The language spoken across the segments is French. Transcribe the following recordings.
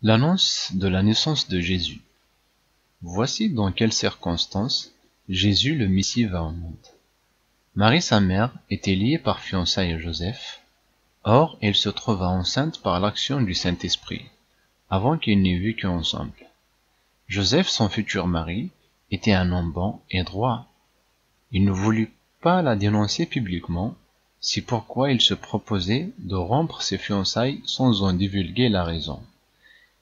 L'annonce de la naissance de Jésus. Voici dans quelles circonstances Jésus le Messie va au monde. Marie, sa mère, était liée par fiançailles à Joseph. Or, elle se trouva enceinte par l'action du Saint-Esprit, avant qu'ils n'aient vécu ensemble. Joseph, son futur mari, était un homme bon et droit. Il ne voulut pas la dénoncer publiquement, c'est pourquoi il se proposait de rompre ses fiançailles sans en divulguer la raison.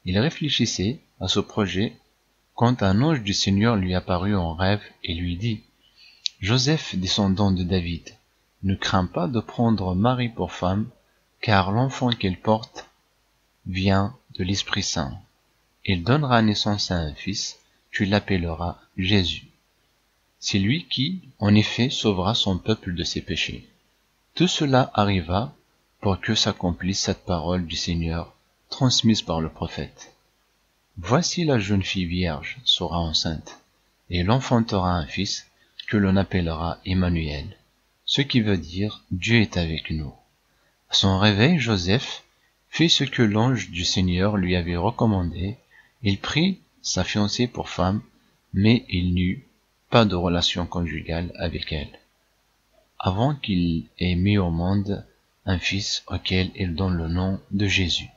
Il réfléchissait à ce projet quand un ange du Seigneur lui apparut en rêve et lui dit « Joseph, descendant de David, ne crains pas de prendre Marie pour femme, car l'enfant qu'elle porte vient de l'Esprit Saint. Il donnera naissance à un fils, tu l'appelleras Jésus. C'est lui qui, en effet, sauvera son peuple de ses péchés. » Tout cela arriva pour que s'accomplisse cette parole du Seigneur transmise par le prophète. Voici la jeune fille vierge sera enceinte, et l'enfantera un fils que l'on appellera Emmanuel, ce qui veut dire Dieu est avec nous. À son réveil, Joseph fit ce que l'ange du Seigneur lui avait recommandé. Il prit sa fiancée pour femme, mais il n'eut pas de relation conjugale avec elle, avant qu'il ait mis au monde un fils auquel il donne le nom de Jésus.